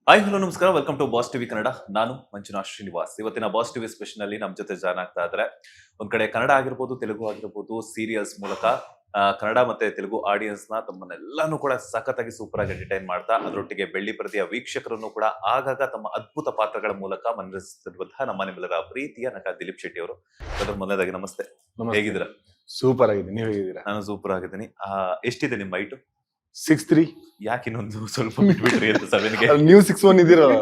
Hi hello ನಮಸ್ಕಾರ, welcome to boss TV Kannada. ನಾನು ಮಂಜುನಾಥ್ ಶ್ರೀನಿವಾಸ್. ಇವತ್ತಿನ ಬಾಸ್ ಟಿವಿ ಸ್ಪೆಷಲ್ ಅಲ್ಲಿ ನಮ್ಮ ಜೊತೆ ಜಾಯ್ನ್ ಆಗ್ತಾ ಇದ್ರೆ ಒಂದ್ ಕಡೆ ಕನ್ನಡ ಆಗಿರ್ಬೋದು, ತೆಲುಗು ಆಗಿರ್ಬೋದು, ಸೀರಿಯಲ್ಸ್ ಮೂಲಕ ಕನ್ನಡ ಮತ್ತೆ ತೆಲುಗು ಆಡಿಯನ್ಸ್ ನ ತಮ್ಮನ್ನೆಲ್ಲಾನು ಕೂಡ ಸಖತ್ತಾಗಿ ಸೂಪರ್ ಆಗಿ ಎಂಟರ್ಟೈನ್ ಮಾಡ್ತಾ ಅದರೊಟ್ಟಿಗೆ ಬೆಳ್ಳಿ ಪರದೆಯ ವೀಕ್ಷಕರನ್ನು ಕೂಡ ಆಗಾಗ ತಮ್ಮ ಅದ್ಭುತ ಪಾತ್ರಗಳ ಮೂಲಕ ಮನರಂಜಿಸುತ್ತಿರುವಂತಹ ನಮ್ಮ ನಿಮ್ಮೆಲ್ಲರ ಪ್ರೀತಿಯ ನಟ ದಿಲೀಪ್ ಶೆಟ್ಟಿ ಅವರು. ಅದರ ಮೊದಲದಾಗಿ ನಮಸ್ತೆ. ನಮಸ್ತೆ. ಹೇಗಿದ್ದೀರಾ? ಸೂಪರ್ ಆಗಿದೆ, ನೀವ್ ಹೇಗಿದ್ದೀರಾ? ನಾನು ಸೂಪರ್ ಆಗಿದ್ದೀನಿ. ಎಷ್ಟಿದೆ ನಿಮ್ಮ ಹೈಟ್? 6'3". ಯಾಕೆ ಇನ್ನೊಂದು ಸ್ವಲ್ಪ ಬಿಟ್ಬಿಟ್ರಿ ಅಂತ 7ಗೆ? ನೀವು 6'1" ಇದ್ದೀರಲ್ಲ.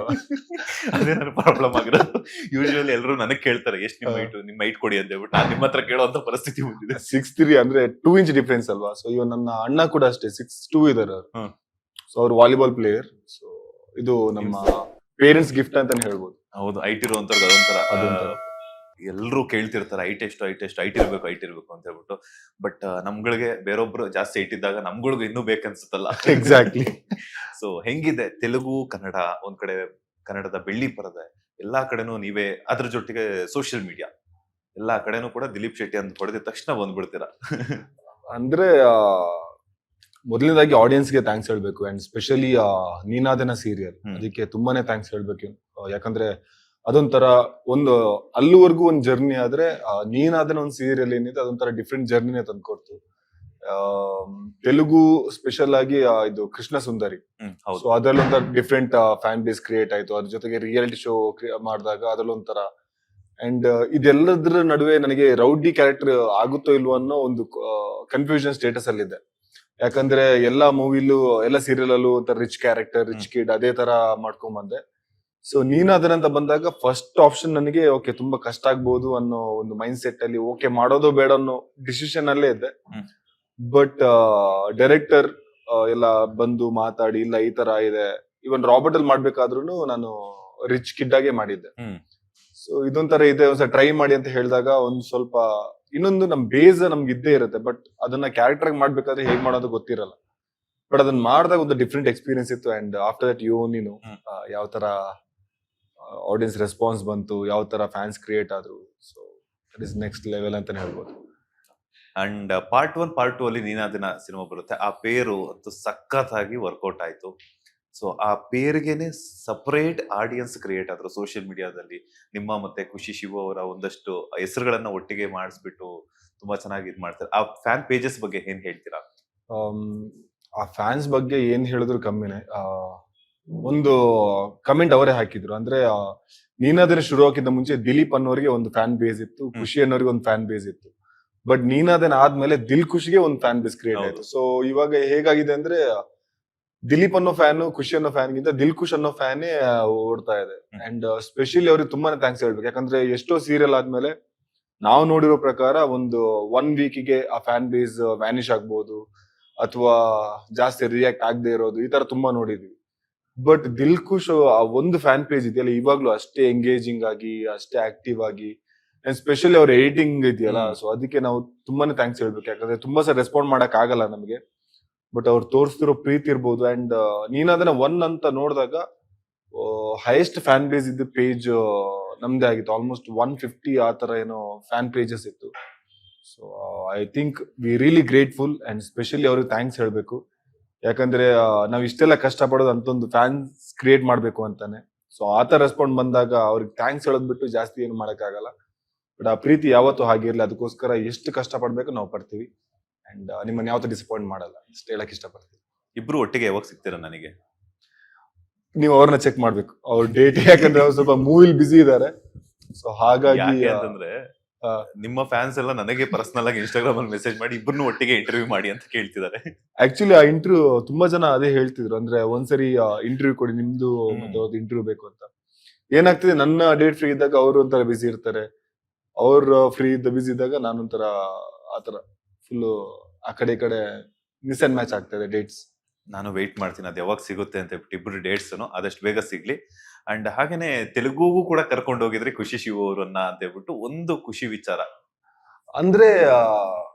ಅದೇ ನನ್ನ ಪ್ರಾಬ್ಲಮ್ ಆಗಿರೋದು. ಯೂಶುವಲಿ ಎಲ್ಲರೂ ನನಗೆ ಕೇಳ್ತಾರೆ ಎಷ್ಟು ನಿಮ್ಮ ಹೈಟ್ ಕೊಡಿ ಅಂತ ಹೇಳ್ಬಿಟ್ಟು ನಾನು ನಿಮ್ಮ ಹತ್ರ ಕೇಳುವಂತ ಪರಿಸ್ಥಿತಿ ಬಂದಿದೆ. 6'3" ಅಂದ್ರೆ 2 ಇಂಚ್ ಡಿಫ್ರೆನ್ಸ್ ಅಲ್ವಾ. ಸೊ ಇವ್ ನನ್ನ ಅಣ್ಣ ಕೂಡ ಅಷ್ಟೇ 6'2" ಇದಾರೆ. ಹ್ಮ್. ಸೊ ಅವ್ರು ವಾಲಿಬಾಲ್ ಪ್ಲೇಯರ್. ಸೊ ಇದು ನಮ್ಮ ಪೇರೆಂಟ್ಸ್ ಗಿಫ್ಟ್ ಅಂತಾನೆ ಹೇಳ್ಬೋದು. ಹೌದು, ಹೈಟ್ ಇರುವಂತವ್ರಿಗೆ ಅದೊಂಥರ ಅದೊಂಥರ. ಎಲ್ಲರೂ ಕೇಳ್ತಿರ್ತಾರೆ ಹೈಟ್ ಎಷ್ಟು ಹೈಟ್ ಇರ್ಬೇಕು ಅಂತ ಹೇಳ್ಬಿಟ್ಟು. ಬಟ್ ನಮ್ಗಳಿಗೆ ಬೇರೊಬ್ರು ಜಾಸ್ತಿ ಹೈಟ್ ಇದ್ದಾಗ ನಮ್ಗಳಿಗೂ ಇನ್ನೂ ಬೇಕನ್ಸುತ್ತಲ್ಲ. ಎಕ್ಸಾಕ್ಟ್ಲಿ. ಸೊ ಹೆಂಗಿದೆ ತೆಲುಗು ಕನ್ನಡ ಒಂದ್ ಕಡೆ, ಕನ್ನಡದ ಬೆಳ್ಳಿ ಪರದೆ ಎಲ್ಲಾ ಕಡೆನೂ ನೀವೇ, ಅದ್ರ ಜೊತೆಗೆ ಸೋಷಿಯಲ್ ಮೀಡಿಯಾ ಎಲ್ಲಾ ಕಡೆನೂ ಕೂಡ ದಿಲೀಪ್ ಶೆಟ್ಟಿ ಅಂತ ಹೊಡೆದ ತಕ್ಷಣ ಬಂದ್ಬಿಡ್ತೀರಾ. ಅಂದ್ರೆ ಮೊದಲನೇದಾಗಿ ಆಡಿಯನ್ಸ್ಗೆ ಥ್ಯಾಂಕ್ಸ್ ಹೇಳ್ಬೇಕು. ಅಂಡ್ ಸ್ಪೆಷಲಿ ನೀನಾದನ ಸೀರಿಯಲ್, ಅದಕ್ಕೆ ತುಂಬಾನೇ ಥ್ಯಾಂಕ್ಸ್ ಹೇಳ್ಬೇಕು. ಯಾಕಂದ್ರೆ ಅದೊಂಥರ ಒಂದು ಅಲ್ಲಿವರೆಗೂ ಒಂದು ಜರ್ನಿ ಆದ್ರೆ ನೀನಾದನ ಒಂದು ಸೀರಿಯಲ್ ಏನಿದೆ ಅದೊಂಥರ ಡಿಫ್ರೆಂಟ್ ಜರ್ನಿನೇ ತಂದ್ಕೊಡ್ತು. ತೆಲುಗು ಸ್ಪೆಷಲ್ ಆಗಿ ಇದು ಕೃಷ್ಣ ಸುಂದರಿ. ಸೊ ಅದ್ರಲ್ಲಿ ಒಂಥರ ಡಿಫ್ರೆಂಟ್ ಫ್ಯಾನ್ ಬೇಸ್ ಕ್ರಿಯೇಟ್ ಆಯ್ತು. ಅದ್ರ ಜೊತೆಗೆ ರಿಯಾಲಿಟಿ ಶೋ ಮಾಡಿದಾಗ ಅದ್ರಲ್ಲಿ ಒಂಥರ. ಅಂಡ್ ಇದೆಲ್ಲದ್ರ ನಡುವೆ ನನಗೆ ರೌಡಿ ಕ್ಯಾರೆಕ್ಟರ್ ಆಗುತ್ತೋ ಇಲ್ವೋ ಅನ್ನೋ ಒಂದು ಕನ್ಫ್ಯೂಷನ್ ಸ್ಟೇಟಸ್ ಅಲ್ಲಿ ಇದೆ. ಯಾಕಂದ್ರೆ ಎಲ್ಲಾ ಮೂವಿಲೂ ಎಲ್ಲ ಸೀರಿಯಲ್ ಅಲ್ಲೂ ಒಂಥರ ರಿಚ್ ಕ್ಯಾರೆಕ್ಟರ್, ರಿಚ್ ಕಿಡ್ ಅದೇ ತರ ಮಾಡ್ಕೊಂಡ್ ಬಂದೆ. ಸೊ ನೀನಾದನಂತ ಬಂದಾಗ ಫಸ್ಟ್ ಆಪ್ಷನ್ ನನಗೆ ಓಕೆ ತುಂಬಾ ಕಷ್ಟ ಆಗ್ಬಹುದು ಅನ್ನೋ ಒಂದು ಮೈಂಡ್ ಸೆಟ್ ಅಲ್ಲಿ ಓಕೆ ಮಾಡೋದು ಬೇಡ ಅನ್ನೋ ಡಿಸಿಷನ್ ಅಲ್ಲೇ ಇದ್ದೆ. ಬಟ್ ಡೈರೆಕ್ಟರ್ ಎಲ್ಲ ಬಂದು ಮಾತಾಡಿ ಇಲ್ಲ ಈ ತರ ಇದೆ, ಇವನ್ ರಾಬರ್ಟ್ ಅಲ್ಲಿ ಮಾಡ್ಬೇಕಾದ್ರೂ ನಾನು ರಿಚ್ ಕಿಡ್ ಆಗೇ ಮಾಡಿದ್ದೆ. ಸೊ ಇದೊಂಥರ ಇದೆ, ಒಂದ್ಸಲ ಟ್ರೈ ಮಾಡಿ ಅಂತ ಹೇಳಿದಾಗ ಒಂದ್ ಸ್ವಲ್ಪ ಇನ್ನೊಂದು ನಮ್ ಬೇಸ್ ನಮ್ಗೆ ಇದ್ದೇ ಇರುತ್ತೆ. ಬಟ್ ಅದನ್ನ ಕ್ಯಾರೆಕ್ಟರ್ ಮಾಡ್ಬೇಕಾದ್ರೆ ಹೇಗ್ ಮಾಡೋದು ಗೊತ್ತಿರಲ್ಲ. ಬಟ್ ಅದನ್ನ ಮಾಡಿದಾಗ ಒಂದು ಡಿಫ್ರೆಂಟ್ ಎಕ್ಸ್ಪೀರಿಯನ್ಸ್ ಇತ್ತು. ಅಂಡ್ ಆಫ್ಟರ್ ದಟ್ ನೀನು ಯಾವ ತರ ಆಡಿಯನ್ಸ್ ರೆಸ್ಪಾನ್ಸ್ ಬಂತು, ಯಾವ ತರ ಫ್ಯಾನ್ಸ್ ಕ್ರಿಯೇಟ್ ಆದ್ರು. So that is next level ಅಂತಾನೆ ಹೇಳ್ಬೋದು. ಅಂಡ್ ಪಾರ್ಟ್ 1 ಪಾರ್ಟ್ 2 ಅಲ್ಲಿ ನೀನಾದನ ಸಿನಿಮಾ ಬರುತ್ತೆ. ಆ ಪೇರು ಅಂತೂ ಸಖತ್ತಾಗಿ ವರ್ಕೌಟ್ ಆಯ್ತು. ಸೊ ಆ ಪೇರ್ಗೆನೆ ಸಪರೇಟ್ ಆಡಿಯನ್ಸ್ ಕ್ರಿಯೇಟ್ ಆದ್ರು ಸೋಷಿಯಲ್ ಮೀಡಿಯಾದಲ್ಲಿ. ನಿಮ್ಮ ಮತ್ತೆ ಖುಷಿ ಶಿವು ಅವರ ಒಂದಷ್ಟು ಹೆಸರುಗಳನ್ನ ಒಟ್ಟಿಗೆ ಮಾಡಿಸ್ಬಿಟ್ಟು ತುಂಬಾ ಚೆನ್ನಾಗಿ ಇದ್ ಮಾಡ್ತಾರೆ. ಆ ಫ್ಯಾನ್ ಪೇಜಸ್ ಬಗ್ಗೆ ಏನ್ ಹೇಳ್ತೀರಾ? ಆ ಫ್ಯಾನ್ಸ್ ಬಗ್ಗೆ ಏನ್ ಹೇಳಿದ್ರು ಕಮ್ಮಿನೇ. ಒಂದು ಕಮೆಂಟ್ ಅವರೇ ಹಾಕಿದ್ರು. ಅಂದ್ರೆ ನೀನಾದನ ಶುರು ಹಾಕಿದ್ದ ಮುಂಚೆ ದಿಲೀಪ್ ಅನ್ನೋರಿಗೆ ಒಂದು ಫ್ಯಾನ್ ಬೇಸ್ ಇತ್ತು, ಖುಷಿ ಅನ್ನೋರಿಗೆ ಒಂದು ಫ್ಯಾನ್ ಬೇಸ್ ಇತ್ತು. ಬಟ್ ನೀನಾದನ ಆದ್ಮೇಲೆ ದಿಲ್ ಖುಷಿಗೆ ಒಂದು ಫ್ಯಾನ್ ಬೇಸ್ ಕ್ರಿಯೇಟ್ ಆಯ್ತು. ಸೊ ಇವಾಗ ಹೇಗಾಗಿದೆ ಅಂದ್ರೆ ದಿಲೀಪ್ ಅನ್ನೋ ಫ್ಯಾನ್, ಖುಷಿ ಅನ್ನೋ ಫ್ಯಾನ್ ಗಿಂತ ದಿಲ್ ಖುಷ್ ಅನ್ನೋ ಫ್ಯಾನೇ ಓಡ್ತಾ ಇದೆ. ಅಂಡ್ ಸ್ಪೆಷಲಿ ಅವ್ರಿಗೆ ತುಂಬಾನೇ ಥ್ಯಾಂಕ್ಸ್ ಹೇಳ್ಬೇಕು. ಯಾಕಂದ್ರೆ ಎಷ್ಟೋ ಸೀರಿಯಲ್ ಆದ್ಮೇಲೆ ನಾವು ನೋಡಿರೋ ಪ್ರಕಾರ ಒಂದು 1 ವೀಕಿಗೆ ಆ ಫ್ಯಾನ್ ಬೇಸ್ ವ್ಯಾನಿಶ್ ಆಗ್ಬಹುದು ಅಥವಾ ಜಾಸ್ತಿ ರಿಯಾಕ್ಟ್ ಆಗದೆ ಇರೋದು, ಈ ತರ ತುಂಬಾ ನೋಡಿದ್ವಿ. ಬಟ್ ದಿಲ್ ಖುಷ್ ಆ ಒಂದು ಫ್ಯಾನ್ ಪೇಜ್ ಇದೆಯಲ್ಲ ಇವಾಗ್ಲೂ ಅಷ್ಟೇ ಎಂಗೇಜಿಂಗ್ ಆಗಿ, ಅಷ್ಟೇ ಆಕ್ಟಿವ್ ಆಗಿ, ಅಂಡ್ ಸ್ಪೆಷಲಿ ಅವ್ರ ಎಡಿಟಿಂಗ್ ಇದೆಯಲ್ಲ, ಸೊ ಅದಕ್ಕೆ ನಾವು ತುಂಬಾನೇ ಥ್ಯಾಂಕ್ಸ್ ಹೇಳ್ಬೇಕು. ಯಾಕಂದ್ರೆ ತುಂಬಾ ಸಲ ರೆಸ್ಪಾಂಡ್ ಮಾಡಕ್ ಆಗಲ್ಲ ನಮಗೆ. ಬಟ್ ಅವ್ರು ತೋರಿಸ್ತಿರೋ ಪ್ರೀತಿ ಇರ್ಬೋದು. ಅಂಡ್ ನೀನದನ್ನ 1 ಅಂತ ನೋಡಿದಾಗ ಹೈಯೆಸ್ಟ್ ಫ್ಯಾನ್ ಬೇಸ್ ಇದ್ದ ಪೇಜ್ ನಮ್ದೇ ಆಗಿತ್ತು. ಆಲ್ಮೋಸ್ಟ್ 150 ಆ ತರ ಏನೋ ಫ್ಯಾನ್ ಪೇಜಸ್ ಇತ್ತು. So I think we really grateful. And specially ಅವ್ರಿಗೆ ಥ್ಯಾಂಕ್ಸ್ ಹೇಳ್ಬೇಕು. ಯಾಕಂದ್ರೆ ನಾವ್ ಇಷ್ಟೆಲ್ಲ ಕಷ್ಟ ಪಡೋದು ಅಂತೊಂದು ಫ್ಯಾನ್ಸ್ ಕ್ರಿಯೇಟ್ ಮಾಡ್ಬೇಕು ಅಂತಾನೆ. ಸೊ ಆತರ ರೆಸ್ಪಾಂಡ್ ಬಂದಾಗ ಅವ್ರಿಗೆ ಥ್ಯಾಂಕ್ಸ್ ಹೇಳೋದ್ ಬಿಟ್ಟು ಜಾಸ್ತಿ ಏನು ಮಾಡಕ್ ಆಗಲ್ಲ. ಬಟ್ ಆ ಪ್ರೀತಿ ಯಾವತ್ತೂ ಹಾಗಿರ್ಲಿ, ಅದಕ್ಕೋಸ್ಕರ ಎಷ್ಟು ಕಷ್ಟ ಪಡ್ಬೇಕು ನಾವು ಪಡ್ತೀವಿ. ಅಂಡ್ ನಿಮ್ಮನ್ನ ಯಾವತ್ತೂ ಡಿಸಪಾಯಿಂಟ್ ಮಾಡಲ್ಲ ಅಷ್ಟೇ ಹೇಳಕ್ ಇಷ್ಟಪಡ್ತೀವಿ. ಇಬ್ರು ಒಟ್ಟಿಗೆ ಯಾವಾಗ ಸಿಗ್ತೀರಾ ನನಗೆ? ನೀವು ಅವ್ರನ್ನ ಚೆಕ್ ಮಾಡ್ಬೇಕು, ಅವ್ರ ಡೇಟ್. ಯಾಕಂದ್ರೆ ಅವ್ರು ಸ್ವಲ್ಪ ಮೂವಿಲ್ ಬಿಸಿ ಇದಾರೆ. ಸೊ ಹಾಗಾಗಿ ಅಂತಂದ್ರೆ ನಿಮ್ಮ ಫ್ಯಾನ್ಸ್ ಎಲ್ಲ ನನಗೆ ಪರ್ಸನಲ್ ಆಗಿ ಇನ್ಸ್ಟಾಗ್ರಾಮ್ ಅಲ್ಲಿ ಮೆಸೇಜ್ ಮಾಡಿ ಇಬ್ಬರನ್ನು ಒಟ್ಟಿಗೆ ಇಂಟರ್ವ್ಯೂ ಮಾಡಿ ಅಂತ ಕೇಳ್ತಿದ್ದಾರೆ. ಆಕ್ಚುಲಿ ಆ ಇಂಟರ್ವ್ಯೂ ತುಂಬಾ ಜನ ಅದೇ ಹೇಳ್ತಿದ್ರು. ಅಂದ್ರೆ ಒಂದ್ಸರಿ ಇಂಟರ್ವ್ಯೂ ಕೊಡಿ, ನಿಮ್ದು ಮತ್ತೆ ಇಂಟರ್ವ್ಯೂ ಬೇಕು ಅಂತ. ಏನಾಗ್ತಿದೆ, ನನ್ನ ಡೇಟ್ ಫ್ರೀ ಇದ್ದಾಗ ಅವ್ರು ಒಂಥರ ಬಿಸಿ ಇರ್ತಾರೆ, ಅವ್ರ ಫ್ರೀ ಇದ್ದ ಬಿಸಿ ಇದ್ದಾಗ ನಾನೊಂಥರ ಆತರ ಫುಲ್ ಆ ಕಡೆ ಈ ಕಡೆ ಮಿಸ್ ಅಂಡ್ ಮ್ಯಾಚ್ ಆಗ್ತಾ ಇದೆ ಡೇಟ್ಸ್. ನಾನು ವೇಟ್ ಮಾಡ್ತೀನಿ ಅದು ಯಾವಾಗ ಸಿಗುತ್ತೆ ಅಂತ ಹೇಳ್ಬಿಟ್ಟು ಇಬ್ರು ಡೇಟ್ಸ್ ಆದಷ್ಟು ಬೇಗ ಸಿಗ್ಲಿ. ಅಂಡ್ ಹಾಗೇನೆ ತೆಲುಗುಗೂ ಕೂಡ ಕರ್ಕೊಂಡು ಹೋಗಿದ್ರೆ ಖುಷಿ ಶಿವು ಅವರನ್ನ ಅಂತ ಹೇಳ್ಬಿಟ್ಟು ಒಂದು ಖುಷಿ ವಿಚಾರ. ಅಂದ್ರೆ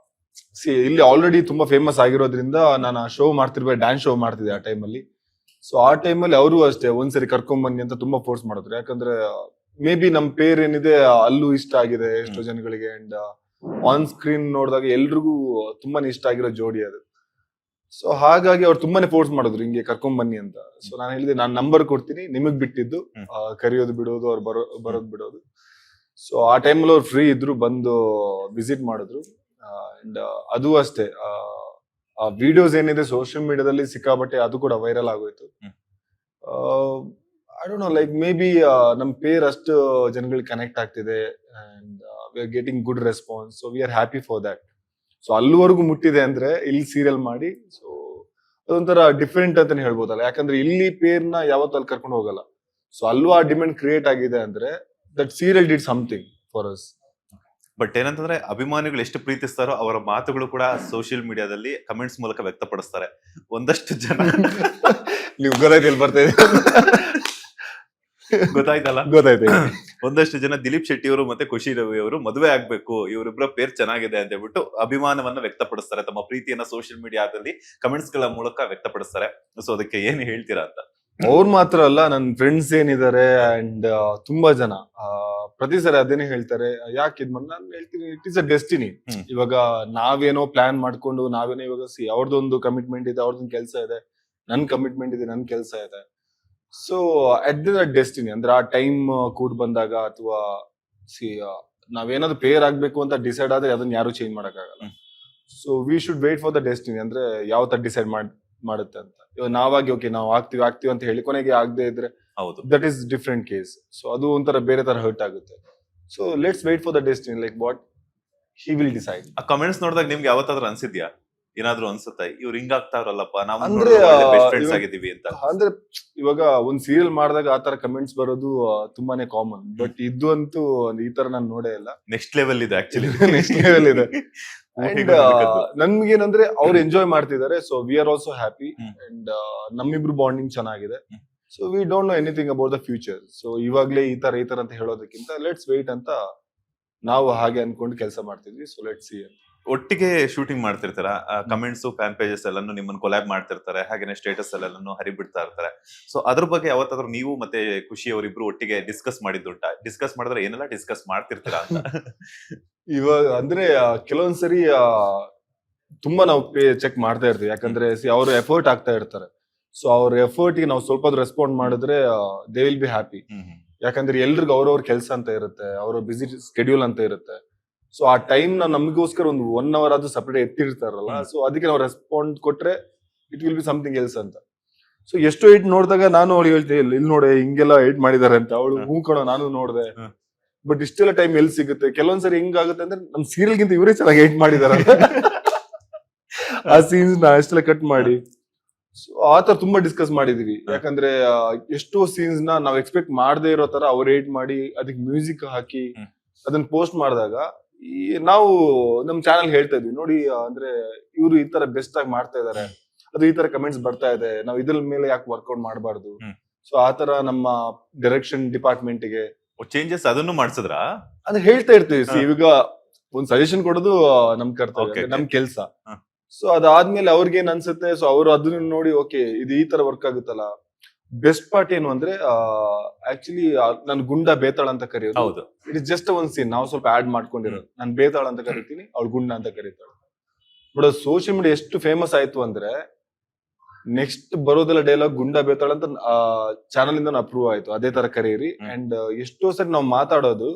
ಇಲ್ಲಿ ಆಲ್ರೆಡಿ ತುಂಬಾ ಫೇಮಸ್ ಆಗಿರೋದ್ರಿಂದ ನಾನು ಆ ಶೋ ಮಾಡ್ತಿರ್ಬೇಕು, ಡ್ಯಾನ್ಸ್ ಶೋ ಮಾಡ್ತಿದ್ದೆ ಆ ಟೈಮಲ್ಲಿ. ಸೊ ಆ ಟೈಮಲ್ಲಿ ಅವರು ಅಷ್ಟೇ ಒಂದ್ಸರಿ ಕರ್ಕೊಂಡ್ ಬನ್ನಿ ಅಂತ ತುಂಬಾ ಫೋರ್ಸ್ ಮಾಡಿದ್ರು. ಯಾಕಂದ್ರೆ ಮೇ ಬಿ ನಮ್ ಪೇರ್ ಏನಿದೆ ಅಲ್ಲೂ ಇಷ್ಟ ಆಗಿದೆ ಎಷ್ಟೋ ಜನಗಳಿಗೆ. ಅಂಡ್ ಆನ್ ಸ್ಕ್ರೀನ್ ನೋಡಿದಾಗ ಎಲ್ರಿಗೂ ತುಂಬಾನೇ ಇಷ್ಟ ಆಗಿರೋ ಜೋಡಿ ಅದು. ಸೊ ಹಾಗಾಗಿ ಅವ್ರು ತುಂಬಾನೇ ಫೋರ್ಸ್ ಮಾಡಿದ್ರು ಹಿಂಗೆ ಕರ್ಕೊಂಡ್ ಬನ್ನಿ ಅಂತ. ಸೊ ನಾನು ಹೇಳಿದೆ ನಾನು ನಂಬರ್ ಕೊಡ್ತೀನಿ, ನಿಮಗ್ ಬಿಟ್ಟಿದ್ದು ಕರೆಯೋದು ಬಿಡೋದು ಅವ್ರು ಬರೋದು ಬಿಡೋದು. ಸೊ ಆ ಟೈಮಲ್ಲಿ ಅವ್ರು ಫ್ರೀ ಇದ್ರು, ಬಂದು ವಿಸಿಟ್ ಮಾಡಿದ್ರು. ಅಂಡ್ ಅದು ಅಷ್ಟೇ, ಆ ವಿಡಿಯೋಸ್ ಏನಿದೆ ಸೋಷಿಯಲ್ ಮೀಡಿಯಾದಲ್ಲಿ ಸಿಕ್ಕಾಬಟ್ಟೆ ಅದು ಕೂಡ ವೈರಲ್ ಆಗೋಯ್ತು. I don't know, like may be ನಮ್ ಪೇರ್ ಅಷ್ಟು ಜನಗಳಿಗೆ ಕನೆಕ್ಟ್ ಆಗ್ತಿದೆ and we are getting good response. So we are happy for that. So ಅಲ್ಲಿವರೆಗೂ ಮುಟ್ಟಿದೆ ಅಂದ್ರೆ ಇಲ್ಲಿ ಸೀರಿಯಲ್ ಮಾಡಿ, ಸೊ ಅದೊಂಥರ ಡಿಫ್ರೆಂಟ್ ಅಂತಾನೆ ಹೇಳ್ಬೋದಲ್ಲ. ಯಾಕಂದ್ರೆ ಇಲ್ಲಿ ಪೇರ್ನ ಯಾವತ್ತೂ ಅಲ್ಲಿ ಕರ್ಕೊಂಡು ಹೋಗಲ್ಲ. ಸೊ ಅಲ್ಲೂ ಆ ಡಿಮ್ಯಾಂಡ್ ಕ್ರಿಯೇಟ್ ಆಗಿದೆ ಅಂದ್ರೆ that serial did something for us. But ಏನಂತಂದ್ರೆ ಅಭಿಮಾನಿಗಳು ಎಷ್ಟು ಪ್ರೀತಿಸ್ತಾರೋ ಅವರ ಮಾತುಗಳು ಕೂಡ ಸೋಷಿಯಲ್ ಮೀಡಿಯಾದಲ್ಲಿ ಕಮೆಂಟ್ಸ್ ಮೂಲಕ ವ್ಯಕ್ತಪಡಿಸ್ತಾರೆ. ಒಂದಷ್ಟು ಜನ ನೀವು ಗೊತ್ತಾಯ್ತು ಎಲ್ಲಿ ಬರ್ತಾ ಇದೆ ಗೊತ್ತಾಯ್ತಲ್ಲ, ಗೊತ್ತಾಯ್ತು. ಒಂದಷ್ಟು ಜನ ದಿಲೀಪ್ ಶೆಟ್ಟಿ ಅವರು ಮತ್ತೆ ಖುಷಿ ರವಿ ಅವರು ಮದುವೆ ಆಗ್ಬೇಕು, ಇವರಿಬ್ಬರ ಪೇರ್ ಚೆನ್ನಾಗಿದೆ ಅಂತ ಹೇಳ್ಬಿಟ್ಟು ಅಭಿಮಾನವನ್ನ ವ್ಯಕ್ತಪಡಿಸ್ತಾರೆ. ತಮ್ಮ ಪ್ರೀತಿಯನ್ನ ಸೋಷಿಯಲ್ ಮೀಡಿಯಾದಲ್ಲಿ ಕಮೆಂಟ್ಸ್ ಗಳ ಮೂಲಕ ವ್ಯಕ್ತಪಡಿಸ್ತಾರೆ. ಸೊ ಅದಕ್ಕೆ ಏನ್ ಹೇಳ್ತೀರಾ ಅಂತ? ಅವ್ರು ಮಾತ್ರ ಅಲ್ಲ, ನನ್ನ ಫ್ರೆಂಡ್ಸ್ ಏನಿದ್ದಾರೆ ಅಂಡ್ ತುಂಬಾ ಜನ ಪ್ರತಿ ಸರಿ ಅದೇನೆ ಹೇಳ್ತಾರೆ, ಯಾಕೆ ಇದ್ ಮಾಡಿ. ನಾನು ಹೇಳ್ತೀನಿ, ಇಟ್ ಇಸ್ ಅ ಡೆಸ್ಟಿನಿ. ಇವಾಗ ನಾವೇನೋ ಪ್ಲಾನ್ ಮಾಡ್ಕೊಂಡು ನಾವೇನೋ ಇವಾಗ ಅವ್ರದ್ದೊಂದು ಕಮಿಟ್ಮೆಂಟ್ ಇದೆ, ಅವ್ರದ್ದೊಂದು ಕೆಲಸ ಇದೆ, ನನ್ ಕಮಿಟ್ಮೆಂಟ್ ಇದೆ, ನನ್ ಕೆಲಸ ಇದೆ. ಸೊ ಅಟ್ ದ ಡೆಸ್ಟಿನಿ ಅಂದ್ರೆ ಆ ಟೈಮ್ ಕೂಡ್ ಬಂದಾಗ ಅಥವಾ ನಾವೇನಾದ್ರು ಪೇರ್ ಆಗ್ಬೇಕು ಅಂತ ಡಿಸೈಡ್ ಆದ್ರೆ ಅದನ್ನ ಯಾರು ಚೇಂಜ್ ಮಾಡಕ್ಕಾಗಲ್ಲ. So we should wait for the destiny, ಅಂದ್ರೆ ಯಾವ ತರ ಡಿಸೈಡ್ ಮಾಡುತ್ತೆ ಅಂತ. ಇವಾಗ ನಾವಾಗಿ ಓಕೆ ನಾವು ಆಗ್ತೀವಿ ಅಂತ ಹೇಳಿ ಕೊನೆಗೆ ಆಗದೆ ಇದ್ರೆ ಹೌದು, that is different case. So ಅದು ಒಂಥರ ಬೇರೆ ತರ ಹರ್ಟ್ ಆಗುತ್ತೆ. So let's wait for the destiny, like what he will decide. ಆ ಕಮೆಂಟ್ಸ್ ನೋಡಿದಾಗ ನಿಮ್ಗೆ ಯಾವತ್ತಾದ್ರೂ ಅನ್ಸಿದ್ಯಾ, ಏನಾದ್ರು ಅನ್ಸುತ್ತಾ ಇವ್ರು ಹಿಂಗಾಗ್ತಾವ್ರಲ್ಲಪ್ಪ, ನಾವು ಅಂದ್ರೆ, ಬೆಸ್ಟ್ ಫ್ರೆಂಡ್ಸ್ ಆಗಿದೀವಿ ಅಂತ? ಅಂದ್ರೆ ಇವಾಗ ಒಂದ್ ಸೀರಿಯಲ್ ಮಾಡಿದಾಗ ಆತರ ಕಮೆಂಟ್ಸ್ ಬರೋದು ತುಂಬಾನೇ ಕಾಮನ್. ಬಟ್ ಇದು ಅಂತೂ ಈ ತರ ನಾನು ನೋಡೇ ಇಲ್ಲ. ನೆಕ್ಸ್ಟ್ ಲೆವೆಲ್ ಇದೆ ಆಕ್ಚುಲಿ, ನೆಕ್ಸ್ಟ್ ಲೆವೆಲ್ ಇದೆ. ಅಂಡ್ ನನ್ಗೇನಂದ್ರೆ ಅವ್ರು ಎಂಜಾಯ್ ಮಾಡ್ತಿದ್ದಾರೆ. So we are also happy and ನಮ್ಮಿಬ್ರು ಬಾಂಡಿಂಗ್ ಚೆನ್ನಾಗಿದೆ. So we don't know anything about the future. So ಇವಾಗ್ಲೇ ಈ ತರ ಅಂತ ಹೇಳೋದಕ್ಕಿಂತ ಲೆಟ್ಸ್ ವೇಟ್ ಅಂತ ನಾವು ಹಾಗೆ ಅನ್ಕೊಂಡು ಕೆಲಸ ಮಾಡ್ತಿದ್ವಿ. So let's see. ಒಟ್ಟಿಗೆ ಶೂಟಿಂಗ್ ಮಾಡ್ತಿರ್ತಾರ, ಕಮೆಂಟ್ಸ್ ಫ್ಯಾನ್ ಪೇಜಸ್ ಎಲ್ಲಾನು ನಿಮ್ಮನ್ನ ಕೊಲ್ಯಾಬ್ ಮಾಡ್ತಿರ್ತಾರೆ, ಹಾಗೇನೆ ಸ್ಟೇಟಸ್ ಎಲ್ಲಾನು ಹರಿಬಿಡ್ತಾ ಇರ್ತಾರೆ. ಸೊ ಅದ್ರ ಬಗ್ಗೆ ಯಾವತ್ತಾದ್ರೂ ನೀವು ಮತ್ತೆ ಖುಷಿ ಅವರಿಬ್ರು ಒಟ್ಟಿಗೆ ಡಿಸ್ಕಸ್ ಮಾಡಿದ್ದುಂಟಾ? ಡಿಸ್ಕಸ್ ಮಾಡಿದ್ರೆ ಏನೆಲ್ಲ ಡಿಸ್ಕಸ್ ಮಾಡ್ತಿರ್ತೀರಾ ಅಂತ? ಇವಾಗ ಅಂದ್ರೆ ಕೆಲವೊಂದ್ಸರಿ ತುಂಬಾ ನಾವು ಚೆಕ್ ಮಾಡ್ತಾ ಇರ್ತೀವಿ. ಯಾಕಂದ್ರೆ ಅವ್ರು ಎಫರ್ಟ್ ಆಗ್ತಾ ಇರ್ತಾರೆ. ಸೊ ಅವ್ರ ಎಫರ್ಟ್ ಗೆ ನಾವು ಸ್ವಲ್ಪ ರೆಸ್ಪಾಂಡ್ ಮಾಡಿದ್ರೆ ದೇ ವಿಲ್ ಬಿ ಹ್ಯಾಪಿ. ಯಾಕಂದ್ರೆ ಎಲ್ರಿಗೂ ಅವ್ರವ್ರ ಕೆಲಸ ಅಂತ ಇರುತ್ತೆ, ಅವ್ರ ಬಿಸಿ ಸ್ಕೆಡ್ಯೂಲ್ ಅಂತ ಇರುತ್ತೆ. ಸೊ ಆ ಟೈಮ್ ನಮಗೋಸ್ಕರ ಒಂದು 1 hour ಆದ್ರೂ ಸಪರೇಟ್ ಎತ್ತಿರ್ತಾರಲ್ಲ. ಸೊ ಅದಕ್ಕೆ ನಾವು ರೆಸ್ಪಾಂಡ್ ಕೊಟ್ರೆ it will be something else ಅಂತ. ಸೊ ಎಷ್ಟು ಏಟ್ ನೋಡಿದಾಗ ನಾನು ಅವಳು ಹೇಳ್ತೀನಿ, ಇಲ್ಲಿ ನೋಡೆ ಹಿಂಗೆಲ್ಲ ಏಟ್ ಮಾಡಿದಾರೆ ಅಂತ. ಅವಳು ಹೂ ಕಣೋ ನಾನು ನೋಡ್ದೆ, ಬಟ್ ಇಷ್ಟೆಲ್ಲ ಟೈಮ್ ಎಲ್ಲಿ ಸಿಗುತ್ತೆ. ಕೆಲವೊಂದ್ಸರಿ ಹೆಂಗಾಗುತ್ತೆ ಅಂದ್ರೆ ನಮ್ ಸೀರಿಯಲ್ ಗಿಂತ ಇವರೇ ಚೆನ್ನಾಗಿ ಏಟ್ ಮಾಡಿದಾರೆ ಆ ಸೀನ್ಸ್ ನ ಅಷ್ಟೆಲ್ಲ ಕಟ್ ಮಾಡಿ. ಸೊ ಆತರ ತುಂಬಾ ಡಿಸ್ಕಸ್ ಮಾಡಿದೀವಿ. ಯಾಕಂದ್ರೆ ಎಷ್ಟೋ ಸೀನ್ಸ್ ನ ನಾವ್ ಎಕ್ಸ್ಪೆಕ್ಟ್ ಮಾಡದೇ ಇರೋ ತರ ಅವ್ರು ಏಟ್ ಮಾಡಿ ಅದಕ್ಕೆ ಮ್ಯೂಸಿಕ್ ಹಾಕಿ ಅದನ್ನ ಪೋಸ್ಟ್ ಮಾಡಿದಾಗ ನಾವು ನಮ್ ಚಾನಲ್ ಹೇಳ್ತಾ ಇದ್ವಿ, ನೋಡಿ ಅಂದ್ರೆ ಇವ್ರು ಈ ತರ ಬೆಸ್ಟ್ ಆಗಿ ಮಾಡ್ತಾ ಇದಾರೆ, ಅದು ಈ ತರ ಕಮೆಂಟ್ಸ್ ಬರ್ತಾ ಇದೆ, ನಾವು ಇದ್ರ ಮೇಲೆ ಯಾಕೆ ವರ್ಕೌಟ್ ಮಾಡಬಾರ್ದು. ಸೊ ಆತರ ನಮ್ಮ ಡೈರೆಕ್ಷನ್ ಡಿಪಾರ್ಟ್ಮೆಂಟ್ ಗೆ ಚೇಂಜಸ್ ಅದನ್ನು ಮಾಡ್ಸಿದ್ರ ಅಂದ್ರೆ ಹೇಳ್ತಾ ಇರ್ತೀವಿ. ಇವಾಗ ಒಂದ್ ಸಜೆಷನ್ ಕೊಡೋದು ನಮ್ ಕರ್ತವ್ಯ, ನಮ್ ಕೆಲ್ಸ. ಸೊ ಅದಾದ್ಮೇಲೆ ಅವ್ರಿಗೇನ್ ಅನ್ಸುತ್ತೆ, ಸೊ ಅವ್ರು ಅದನ್ನ ನೋಡಿ ಓಕೆ ಇದು ಈ ತರ ವರ್ಕ್ ಆಗುತ್ತಲ್ಲ. ಬೆಸ್ಟ್ ಪಾರ್ಟ್ ಏನು ಅಂದ್ರೆ ಆಕ್ಚುಲಿ ನಾನು ಗುಂಡ ಬೇತಾಳ ಅಂತ ಕರೆಯೋದು. ಇಟ್ ಇಸ್ ಜಸ್ಟ್ ಒಂದ್ ಸೀನ್ ನಾವು ಸ್ವಲ್ಪ ಆಡ್ ಮಾಡ್ಕೊಂಡಿರೋದು. ನಾನು ಬೇತಾಳ ಅಂತ ಕರಿತೀನಿ, ಅವ್ಳು ಗುಂಡ ಅಂತ ಕರೀತಾಳೆ. ಬಟ್ ಸೋಷಿಯಲ್ ಮೀಡಿಯಾ ಎಷ್ಟು ಫೇಮಸ್ ಆಯ್ತು ಅಂದ್ರೆ ನೆಕ್ಸ್ಟ್ ಬರೋದೆಲ್ಲ ಡೈಲಾಗ್ ಗುಂಡ ಬೇತಾಳ ಅಂತ ಚಾನಲ್ ಇಂದ ಅಪ್ರೂವ್ ಆಯ್ತು, ಅದೇ ತರ ಕರೀರಿ. ಅಂಡ್ ಎಷ್ಟೋ ಸರಿ ನಾವು ಮಾತಾಡೋದು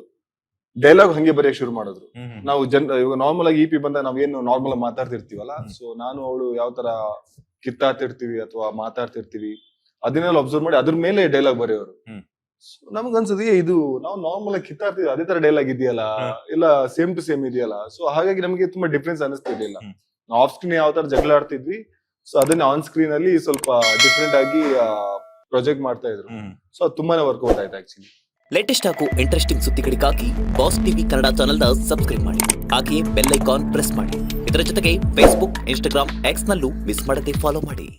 ಡೈಲಾಗ್ ಹಂಗೆ ಬರೆಯಕ್ ಶುರು ಮಾಡಿದ್ರು. ನಾವು ಇವಾಗ ನಾರ್ಮಲ್ ಆಗಿ EP ಬಂದಾಗ ನಾವೇನು ನಾರ್ಮಲ್ ಆಗಿ ಮಾತಾಡ್ತಿರ್ತೀವಲ್ಲ. ಸೊ ನಾನು ಅವಳು ಯಾವ ತರ ಕಿತ್ತಾಡ್ತಿರ್ತೀವಿ ಅಥವಾ ಮಾತಾಡ್ತಿರ್ತೀವಿ ಅದನ್ನೆಲ್ಲ ಅಬ್ಸರ್ವ್ ಮಾಡಿ ಅದ್ರ ಮೇಲೆ ಡೈಲಾಗ್ ಬರೆಯೋರು. ನಮ್ಗೆ ಅನ್ಸದಿ ಇದು ನಾವು ನಾರ್ಮಲ್ ಆಗಿ ಕಿತ್ತಾಡ್ತೀವಿ, ಅದೇ ತರ ಡೈಲಾಗ್ ಇದೆಯಲ್ಲ, ಇಲ್ಲ ಸೇಮ್ ಟು ಸೇಮ್ ಇದೆಯಲ್ಲ. ಸೊ ಹಾಗಾಗಿ ನಮಗೆ ತುಂಬಾ ಡಿಫ್ರೆನ್ಸ್ ಅನಿಸ್ತಿರ್ಲಿಲ್ಲ. ನಾವು ಆಫ್ ಸ್ಕ್ರೀನ್ ಯಾವ ತರ ಜಗಳ ಆಡ್ತಿದ್ವಿ, ಸೊ ಅದನ್ನ ಆನ್ ಸ್ಕ್ರೀನ್ ಅಲ್ಲಿ ಸ್ವಲ್ಪ ಡಿಫ್ರೆಂಟ್ ಆಗಿ ಪ್ರೊಜೆಕ್ಟ್ ಮಾಡ್ತಾ ಇದ್ರು. ಸೊ ಅದು ತುಂಬಾನೇ ವರ್ಕೌಟ್ ಆಯ್ತು ಆಕ್ಚುಲಿ. ಲೇಟೆಸ್ಟ್ ಹಾಗೂ ಇಂಟ್ರೆಸ್ಟಿಂಗ್ ಸುದ್ದಿಗಳಿಗಾಗಿ ಬಾಸ್ ಟಿವಿ ಕನ್ನಡ ಚಾನೆಲ್ನ ಸಬ್ಸ್ಕ್ರೈಬ್ ಮಾಡಿ, ಹಾಗೆಯೇ ಬೆಲ್ ಐಕಾನ್ ಪ್ರೆಸ್ ಮಾಡಿ. ಇದರ ಜೊತೆಗೆ ಫೇಸ್ಬುಕ್, ಇನ್ಸ್ಟಾಗ್ರಾಮ್, ಎಕ್ಸ್ ನಲ್ಲೂ ಮಿಸ್ ಮಾಡದೆ ಫಾಲೋ ಮಾಡಿ.